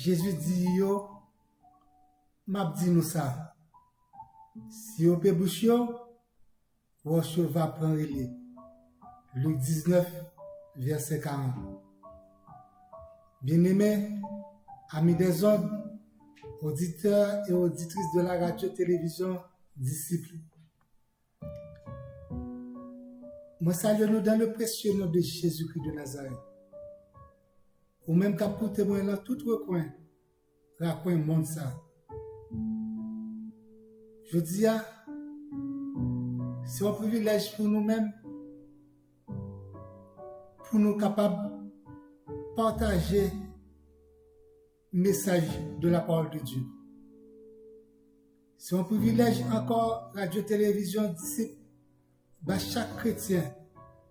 Jésus dit yo, m'a dit nous ça. Si vous pouvez boucher, votre va prendre les. Luc 19, verset 40. Bien-aimés, amis des hommes, auditeurs et auditrices de la radio-télévision, disciples. Moi salue nous dans le précieux nom de Jésus-Christ de Nazareth. Ou même qu'à pour témoigner dans tout recoin, raconte monde ça. Je dis, c'est un privilège pour nous-mêmes, pour nous capables de partager le message de la parole de Dieu. C'est un privilège encore, radio-télévision, disciple, bah chaque chrétien,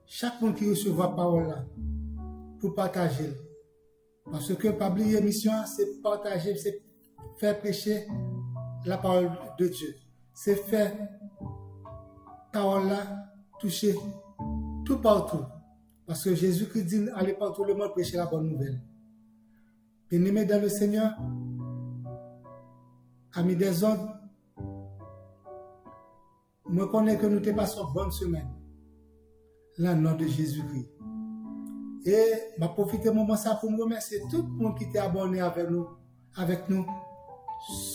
chaque monde qui recevra la parole là, pour partager. Parce que pas oublier mission, c'est partager, c'est faire prêcher la parole de Dieu. C'est faire parole là toucher tout partout. Parce que Jésus-Christ dit allez partout le monde prêcher la bonne nouvelle. Bien-aimés dans le Seigneur, amis des hommes, je connais que nous te passons bonne semaine. Dans le nom de Jésus-Christ. Et je profite de ce moment pour me remercier tout le monde qui était abonné avec nous,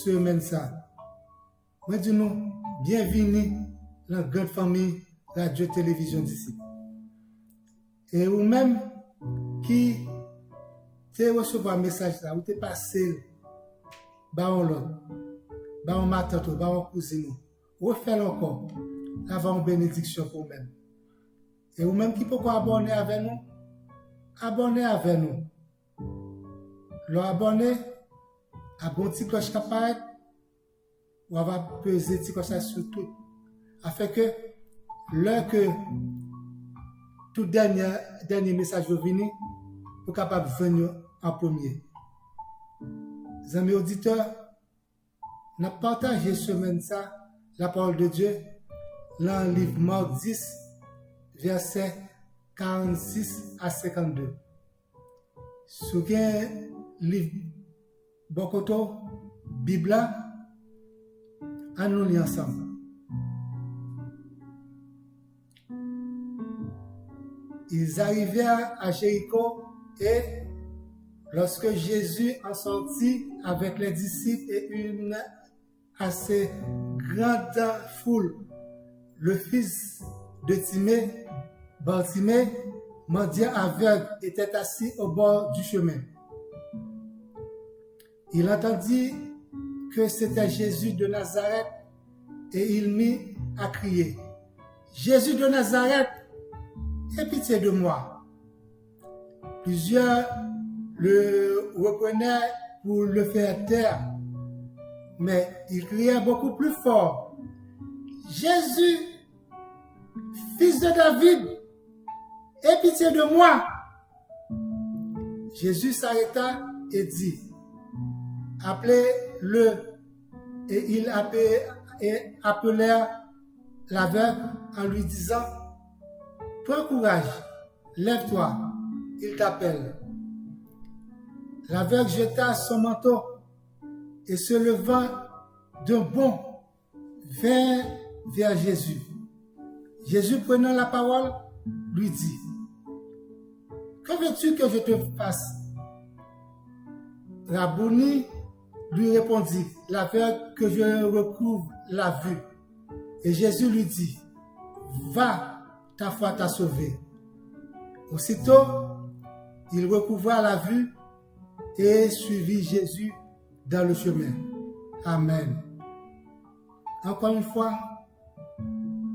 semaine ça. Moi dis nous, bienvenue dans la grande famille radio-télévision d'ici. Et vous-même qui te recevoir un message là, ou te passé, bah on l'autre, bah on matin, bah on cousine, refais encore, avant une bénédiction pour vous-même. Et vous-même qui pouvez abonner avec nous, abonnez avec nous. Le abonner, abonnez petit cloche qui apparaît, ou on va peser petit cloche sur tout, afin que l'heure que tout dernier message va venir, pour capable venir en premier. Les amis auditeurs, nous avons partagé semaine ça, la parole de Dieu, dans le livre Marc 10, verset 46 à 52. Sur le livre Bokoto, Bible, à nous lire ensemble. Ils arrivèrent à Jéricho et lorsque Jésus en sortit avec les disciples et une assez grande foule, le fils de Timée, Bartimée, mendiant aveugle, était assis au bord du chemin. Il entendit que c'était Jésus de Nazareth et il mit à crier, Jésus de Nazareth, aie pitié de moi. Plusieurs le reprenaient pour le faire taire, mais il criait beaucoup plus fort, Jésus, fils de David, aie pitié de moi. Jésus s'arrêta et dit, appelez-le. Et il appelèrent l'aveugle en lui disant, prends courage, lève-toi, il t'appelle. L'aveugle jeta son manteau et se levant d'un bond vint vers Jésus. Jésus prenant la parole, lui dit, que veux-tu que je te fasse? Rabouni lui répondit, l'aveugle que je recouvre la vue. Et Jésus lui dit, va, ta foi t'a sauvé. Aussitôt, il recouvra la vue et suivit Jésus dans le chemin. Amen. Encore une fois,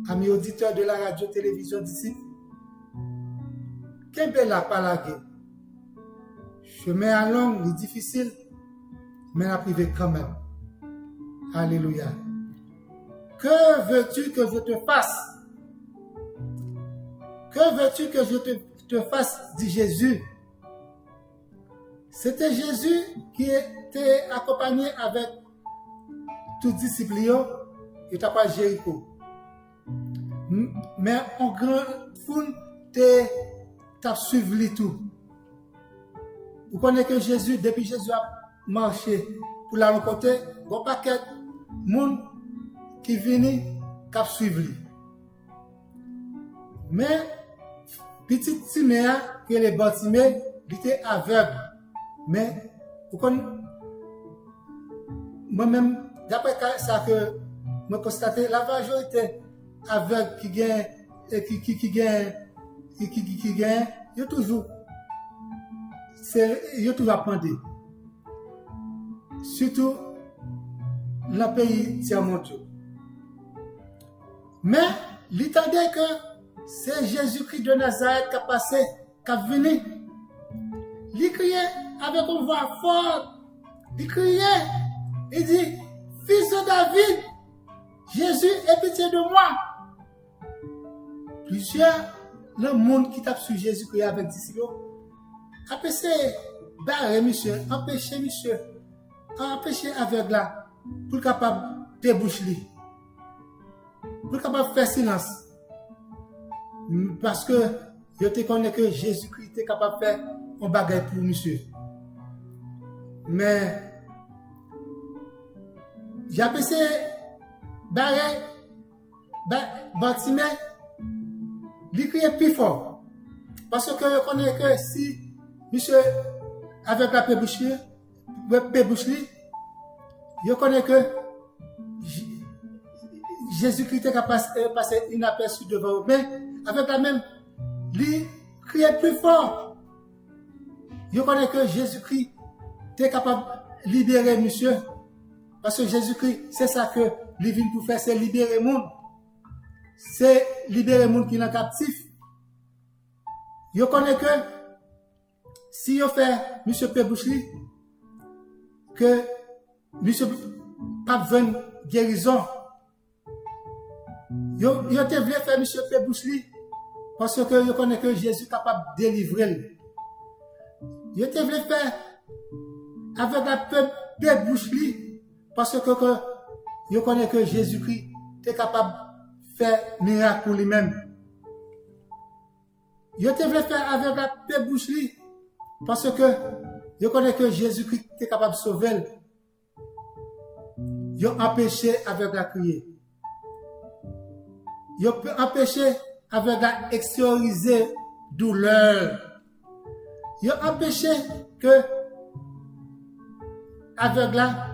amis auditeurs de la radio-télévision d'ici, qu'est-ce que la palagé? Chemin à long et difficile, mais la privé quand même. Alléluia. Que veux-tu que je te fasse? Que veux-tu que je te fasse, dit Jésus. C'était Jésus qui était accompagné avec tous les disciples qui étaient à Jéricho. Mais en grande foule, t'a suivi tout. Vous connaissez que Jésus, depuis Jésus a marcher pour la rencontrer, bon paquet monde qui viennent cap suivre lui. Mais petit Timéa que les Bartimée, il était aveugle. Mais moi-même d'après ça que me constaté la majorité aveugle qui gagne il y a toujours apprendre. Surtout dans le pays tiers-mondial. Mais l'étendait que c'est Jésus-Christ de Nazareth qui a passé, qui a venu. Il criait avec une voix forte. Il criait, il dit, Fils de David, Jésus, aie pitié de moi. Plusieurs, le monde qui tape sur Jésus-Christ avec disciples, empêcher barrer monsieur, empêcher monsieur, empêcher aveugle là, pour capable de boucher, pour capable de faire silence. Parce que je te connais que Jésus-Christ est capable de faire un bagage pour monsieur. Mais j'ai empêché barrer, Bartimée, il criait plus fort. Parce que je connais que si monsieur avec la péboucherie, je connais que Jésus-Christ est capable de passer inaperçu devant eux. Mais avec la même, il criait plus fort. Je connais que Jésus-Christ est capable de libérer monsieur. Parce que Jésus-Christ, c'est ça que il vient pour faire, c'est libérer le monde. C'est libérer le monde qui est captif. Je connais que si je fais M. Pébouchli, que M. pas besoin de guérison. Je te voulais faire M. Pébouchli parce que je connais que Jésus est capable de délivrer. Je te voulais faire avec la Pébouchli parce que je connais que Jésus-Christ est capable de faire miracle pour lui-même. Je te voulais faire avec la Pébouchli parce que je connais que Jésus-Christ est capable de sauver. Je empêché avec la criée. Je peux empêcher avec la extérioriser douleur. Je empêché que avec la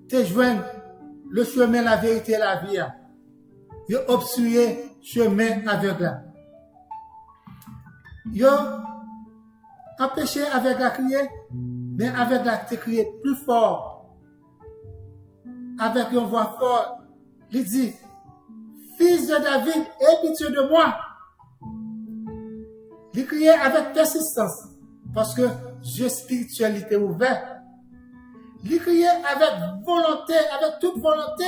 te joindre le chemin, la vérité et la vie. Je obstrué chemin avec la. Je empêché avec la criée, mais avec la te crier plus fort. Avec une voix forte, il dit, Fils de David, aie pitié de moi. Il criait avec persistance, parce que Dieu spirituel était ouvert. Il criait avec volonté, avec toute volonté.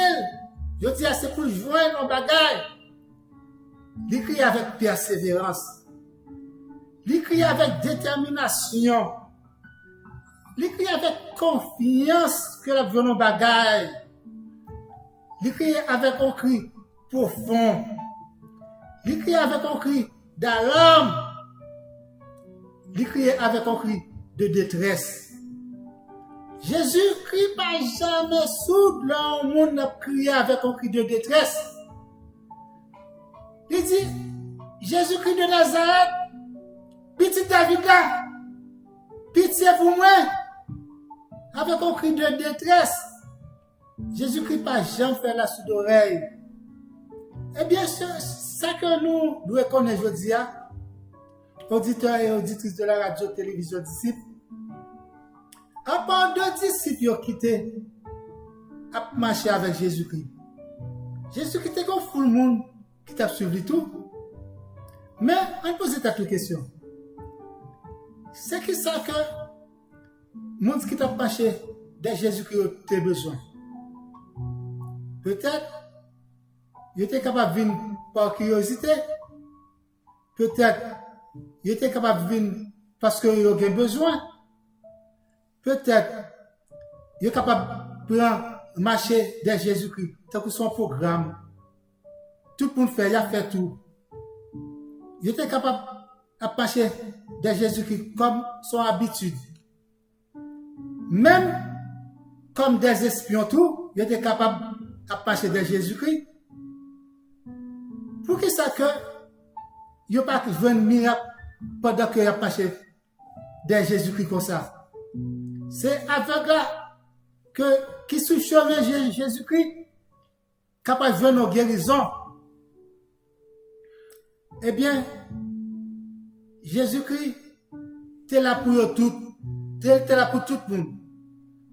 Je dis, c'est pour joindre un bagage. Il criait avec persévérance. Il criait avec détermination. Il criait avec confiance que la violon bagaille. Il criait avec un cri profond. Il criait avec un cri d'alarme. Il criait avec un cri de détresse. Jésus-Christ n'a jamais sourd là où le monde a crié avec un cri de détresse. Il dit, Jésus-Christ de Nazareth, petit David là, pitié pour moi, avec un cri de détresse. Jésus-Christ n'a jamais fait la sourde oreille. Eh bien, ça que nous devons connaître aujourd'hui, auditeurs et auditrices de la radio-télévision disciples, à part deux disciples qui ont quitté, à marcher avec Jésus-Christ. Jésus-Christ était comme tout le monde qui t'a suivi tout. Mais on pose cette question. C'est qui ça que le monde qui t'a marché de Jésus-Christ a besoin? Peut-être, il était capable de venir par curiosité. Peut-être, il était capable de venir parce qu'il a besoin. Peut-être, il est capable de prendre marcher de Jésus-Christ, tant que son programme. Tout le monde fait, il a fait tout. Il était capable de marcher de Jésus-Christ comme son habitude. même comme des espions tout, ils étaient capables de passer de Jésus-Christ. Pour que ça que ils pas vu un miracle pendant que ils passé de Jésus-Christ comme ça. C'est avec là que qui sous chemin Jésus-Christ capable de voir nos guérisons. Eh bien, Jésus-Christ t'es là pour tout, t'es là pour tout le monde.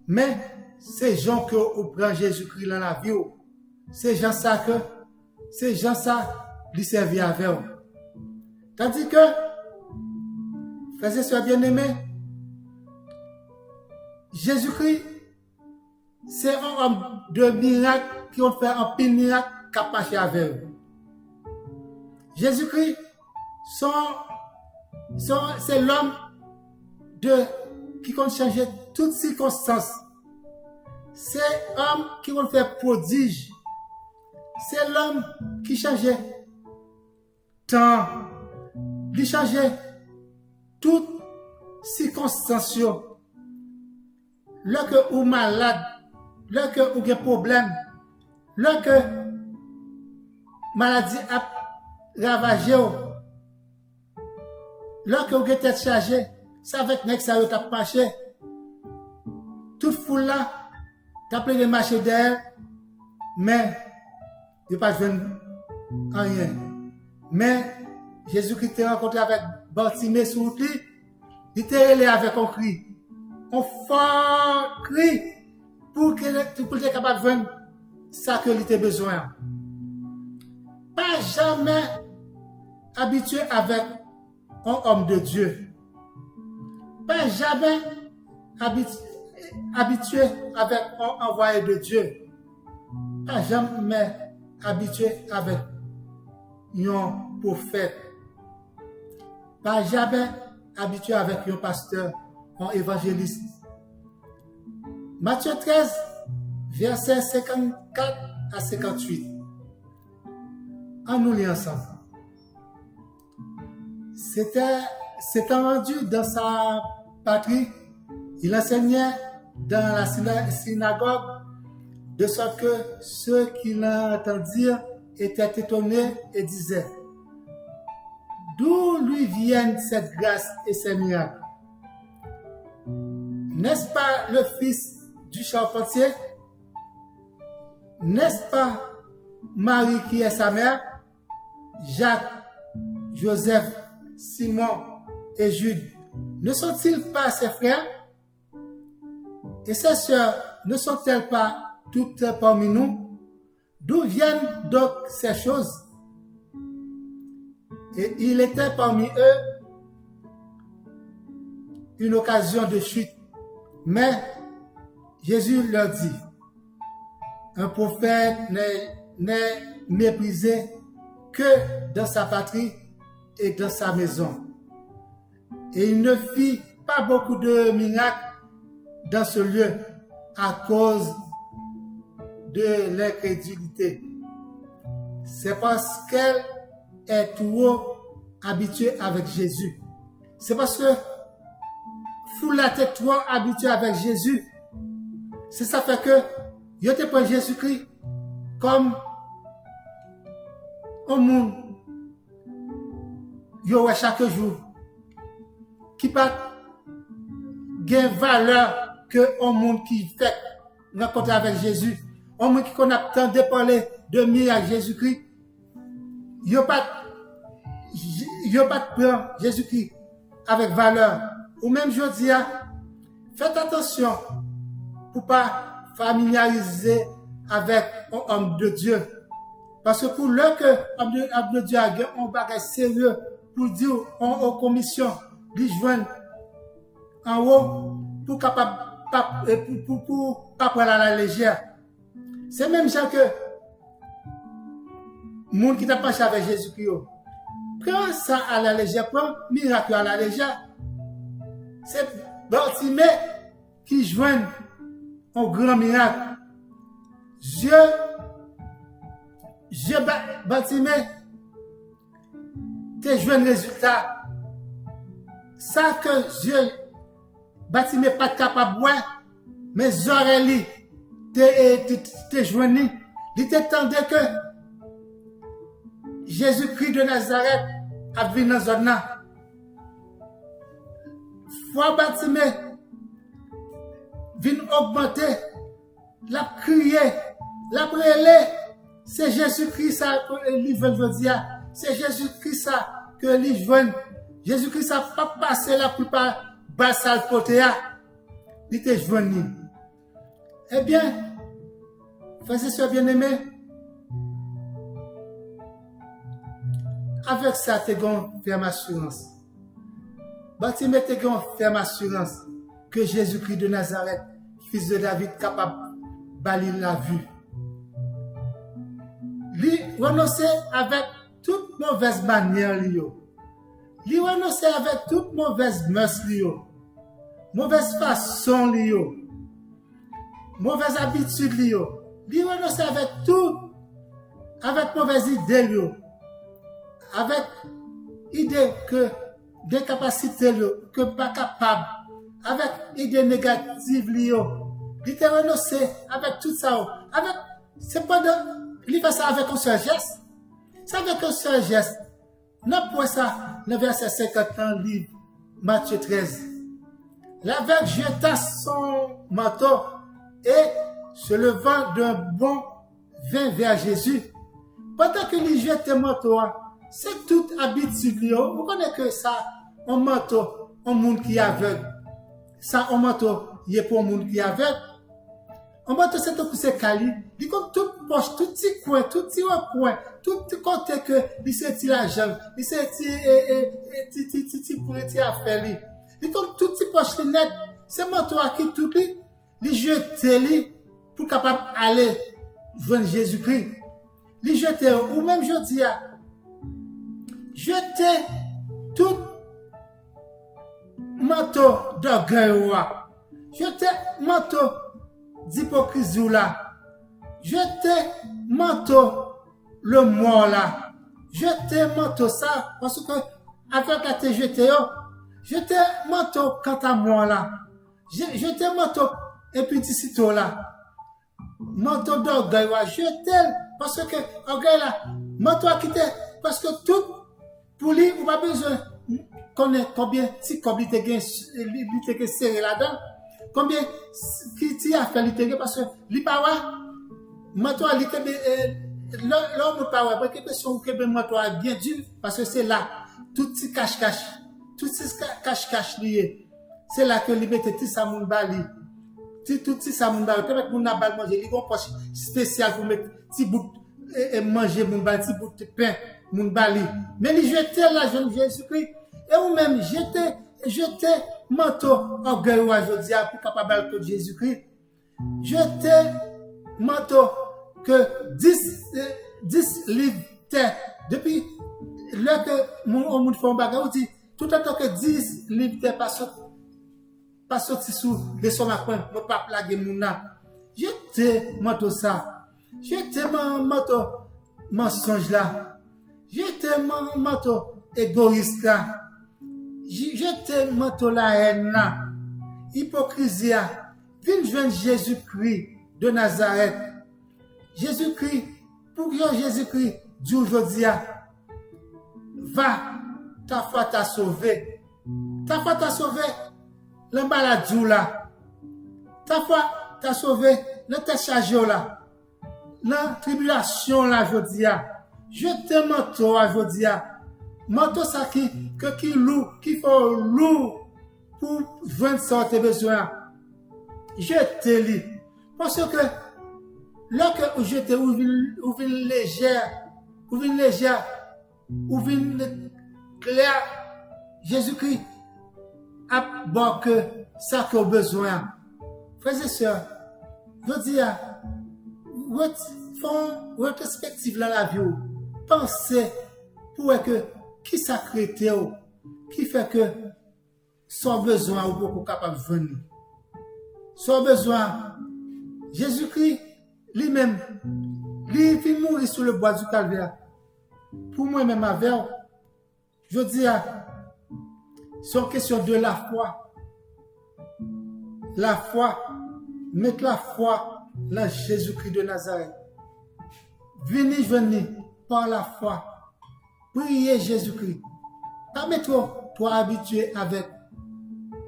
Mais ces gens que vous prenez Jésus-Christ dans la vie, ces gens ça que ces gens ça lui servent avec vous. Tandis que frères et sœurs bien-aimés, Jésus-Christ c'est un homme de miracle qui ont fait un pile miracle capable avec vous. Jésus-Christ c'est l'homme qui compte changer toutes circonstances. C'est l'homme qui va faire prodige. C'est l'homme qui changeait temps, qui changeait toutes circonstances. Lorsque vous êtes malade, lorsque vous avez un problème, lorsque la maladie a ravagé, lorsque vous avez tête chargée, ça va être que ça va être marché. Toute foule là, t'as appelé les marchés d'elle, mais il n'y a pas de rien. Mais Jésus-Christ t'a rencontré avec Bartimée sur le lit, il t'a allé avec un cri. Un fort cri pour que tu sois capable de vendre ça que tu as besoin. Pas jamais habitué avec un homme de Dieu. Pas jamais habitué avec un envoyé de Dieu. Pas jamais habitué avec un prophète. Pas jamais habitué avec un pasteur, un évangéliste. Matthieu 13, versets 54 à 58. On nous lit ensemble. S'étant rendu dans sa patrie, il enseignait dans la synagogue, de sorte que ceux qui l'entendirent étaient étonnés et disaient: d'où lui viennent cette grâce et ces miracles? N'est-ce pas le fils du charpentier? N'est-ce pas Marie qui est sa mère? Jacques, Joseph, Simon et Jude, ne sont-ils pas ses frères? Et ses sœurs ne sont-elles pas toutes parmi nous? D'où viennent donc ces choses? Et il était parmi eux une occasion de chute. Mais Jésus leur dit: un prophète n'est méprisé que dans sa patrie et dans sa maison. Et il ne fit pas beaucoup de miracles dans ce lieu à cause de l'incrédulité. C'est parce qu'elle est trop habituée avec Jésus. C'est parce que foule la tête trop habituée avec Jésus. C'est ça fait que yo te prend Jésus-Christ comme un monde yo chaque jour qui pas gain valeur que un monde qui fait rencontrer avec Jésus, un monde qui qu'on a tant de parler de miracle Jésus-Christ, yo pas prendre Jésus-Christ avec valeur. Ou même je dis, faites attention pour pas familiariser avec un homme de Dieu. Parce que pour le que l'homme de Dieu a un bagage sérieux pour dire en commission, lui joindre en haut pour capable pour pas prendre à la légère. C'est même ça que monde qui t'a pas avec Jésus-Christ. Prends ça à la légère, prends miracle à la légère. C'est Bartimée qui joint un grand miracle. Bartimée, te joint le résultat. Ça que Bartimée pas capable de voir, mes oreilles te joignées, il t'attendait que Jésus-Christ de Nazareth a vu dans la zone là. Foi Bartimée vient augmenter, la crier, la brûler. C'est Jésus-Christ ça que lui veut dire. C'est Jésus-Christ ça que lui veut. Jésus-Christ ça pas passer là pour pas basser le potéa. Il te joigné. Eh bien, frères et sœurs bien-aimés, avec ça, tu as une ferme assurance. Bartimée a une ferme assurance que Jésus-Christ de Nazareth, fils de David, capable de balayer la vue. Lui renoncer avec toute mauvaise manière, lui renoncer avec toute mauvaise mœurs, mauvaise façon, mauvaise habitude, lui renoncer avec tout, avec mauvaise idée, avec idée que des capacités que pas capable, avec idée négative, il te renoncer avec tout ça, avec, c'est pas de, il fait ça avec un seul geste. C'est avec un seul geste. N'a pas ça, le verset 51, livre, Matthieu 13. L'aveugle jeta son manteau et, se levant d'un bond, vint vers Jésus. Pendant que lui jetait manteau, c'est toute habitude. Vous connaissez que ça, un manteau, un monde qui est aveugle. Ça, un manteau, il est pour un monde qui est aveugle. Un manteau, c'est tout c'est cali. Il comme toute poche, tout petit coin, tout petit recoin, tout petit côté que, il s'est tiré la jambe, il s'est tiré pour les affaires. Il comme tout petit poche net. C'est manteau qui tout lui, il jette lui pour capable aller voir Jésus-Christ. Il jette, ou même je dis, jeter tout manteau d'orgueil, jeter manteau d'hypocrisie là, jeter manteau le mort là, jeter manteau ça, parce que avec la te jeter, jeter manteau quant à moi là, jeter manteau et puis d'ici là, manteau d'orgueil, jeter, parce que orgueil là, manteau à quitter, parce que tout, pour lui, on n'a pas besoin connaître combien si combien te serré là-dedans, combien qui t'y a fait l'ité parce que li pas manteau li que l'homme pas ouais parce que question que manteau bien dur parce que c'est là tout petit cache-cache tout petit cache-cache lié c'est là que li mette tout ça moun bali tout ça moun bali peut-être moun na bal manger li gon poche spécial pour mettre petit bout et manger moun bali petit bout de pain moun bali mais li jeter la jeune Jésus-Christ et ou même jeter manteau orgueil aujourd'hui pour capable de Jésus-Christ. Jeter manteau que 10 livres terre depuis là que mon monde fait un bagage dit tout en tant que 10 livres terre pas sorti sous les sommes point me pas plaguer mon là. Jeter manteau ça. Jeter manteau mensonge là. Jeter manteau égoïste là. Jeter manteau la haine là, hypocrisie, viens joindre Jésus-Christ de Nazareth. Jésus-Christ, pour que Jésus-Christ dit aujourd'hui, va, ta foi t'a sauvé. Ta foi t'a sauvé, l'embaladou là. Ta foi t'a sauvé, ne t'es chargé là. La tribulation là, aujourd'hui, jeter manteau aujourd'hui. Manteau ça qui lourd, qui faut lourd pour 20 sortes de besoins. Je te lis. Parce que là que je te ouvre légère, ouvre clair, Jésus-Christ a bon que ça que besoin. Frères et sœurs, je dis, font rétrospective dans la vie. Pensez pour que qui sacré qui fait que son besoin ou beaucoup capable de venir. Son besoin, Jésus-Christ lui-même, lui fit mourir sur le bois du calvaire. Pour moi-même avec, je dis, c'est une question de la foi. La foi Mettre la foi dans Jésus-Christ de Nazareth. Venez par la foi. Priez Jésus-Christ. Pas mettre toi habitué avec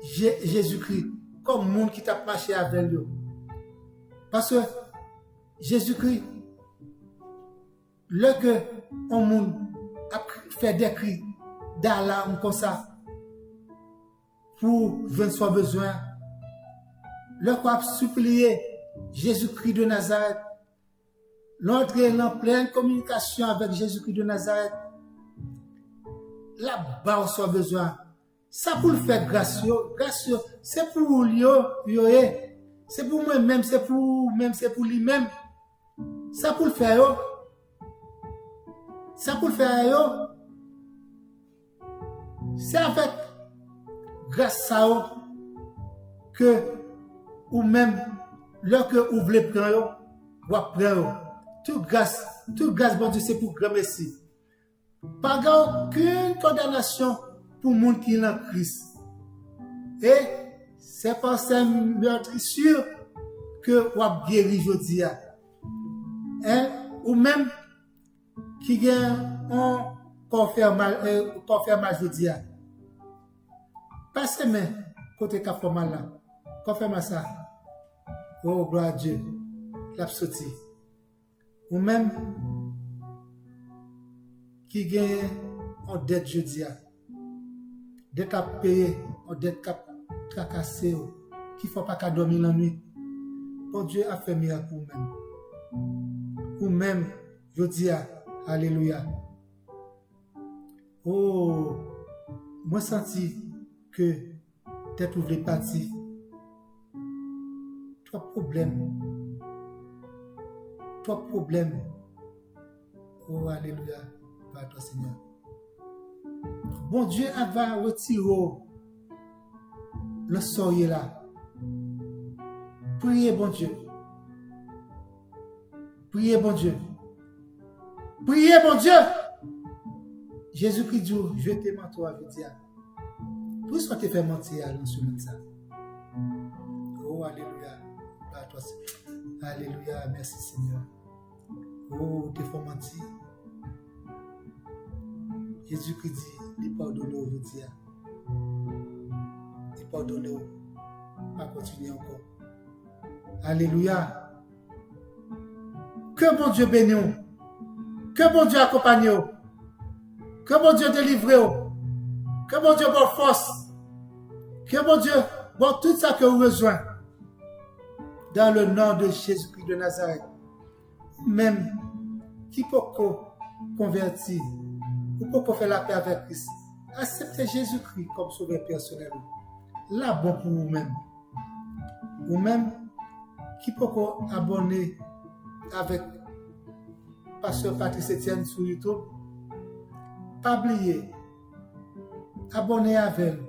Jésus-Christ comme monde qui t'a marché avec lui. Parce que Jésus-Christ, le que on monde a fait des cris d'alarme comme ça pour venir son besoin, le quoi a supplié Jésus-Christ de Nazareth, l'entrer en pleine communication avec Jésus-Christ de Nazareth, là-bas on son besoin. Ça pour le faire gracieux, c'est pour lui, c'est pour moi-même, c'est pour lui-même. Ça pour le faire, c'est avec grâce à eux que ou même lorsque vous voulez prendre, vous prendre. Toute grâce, bon Dieu, c'est pour grand merci. Pas aucune condamnation pour le monde qui est en Christ. Et c'est par ces meurtrissures que vous avez guéri aujourd'hui. Ou même qui gagne un confirmation aujourd'hui. Passez main côté cap mal là. Confirme ça. Oh gloire à Dieu. L'absoti. Ou même qui gagne en dette jeudi. Dette à payer, en dette à tracasser, qui ne faut pas qu'à dormir la nuit. Bon Dieu a fait miracle pour même. Ou même, je dis, alléluia. Oh, moi senti que tête ouverte partie. Trois problèmes. Oh, alléluia. Par toi, Seigneur. Bon Dieu va retirer le sort là. Priez, bon Dieu. Priez, bon Dieu. Jésus-Christ dit, je te mentir avec toi. Tout ce que tu fais mentir dans ce monde. Oh, alléluia. Par toi, alléluia. Merci, Seigneur. Oh, tu fais mentir. Jésus-Christ dit, il pardonne aujourd'hui. Il pardonne. Pas continuer encore. Alléluia. Que bon Dieu bénisse. Que bon Dieu accompagne. Que bon Dieu délivre. Que bon Dieu bonne force. Que bon Dieu bonne tout ça que vous avez besoin. Dans le nom de Jésus-Christ de Nazareth. Même qui peut convertir. Ou peut faire la paix avec Christ. Acceptez Jésus-Christ comme sauveur personnel. Là, bon pour vous-même. Vous-même qui peut abonner avec Pasteur Patrice Etienne sur YouTube. Pas oublier. Abonnez avec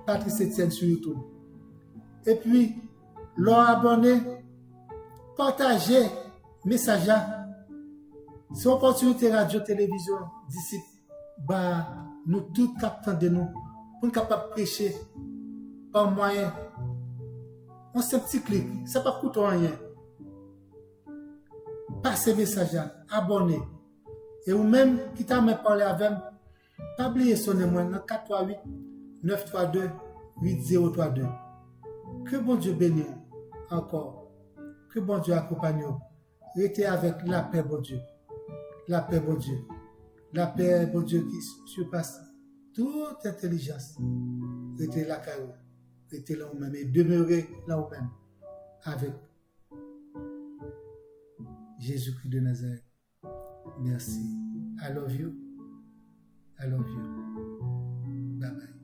Patrice Etienne sur YouTube. Et puis, leur abonner, partagez message. C'est une opportunité radio-télévision d'ici, nous tous captons de nous pour nous capables de prêcher par moyen. On se petit clic, ça ne coûte rien. Passez le message, abonnez. Et vous même qui t'a parlé avec moi, pas oublier sonner moi dans 438 932 8032. Que bon Dieu bénisse encore. Que bon Dieu accompagne vous. Restez avec la paix, bon Dieu. La paix, bon Dieu. La paix, bon Dieu, qui surpasse toute intelligence. Restez là, carreau. Restez là vous-même et demeurez là vous-même avec Jésus-Christ de Nazareth. Merci. I love you. Bye bye.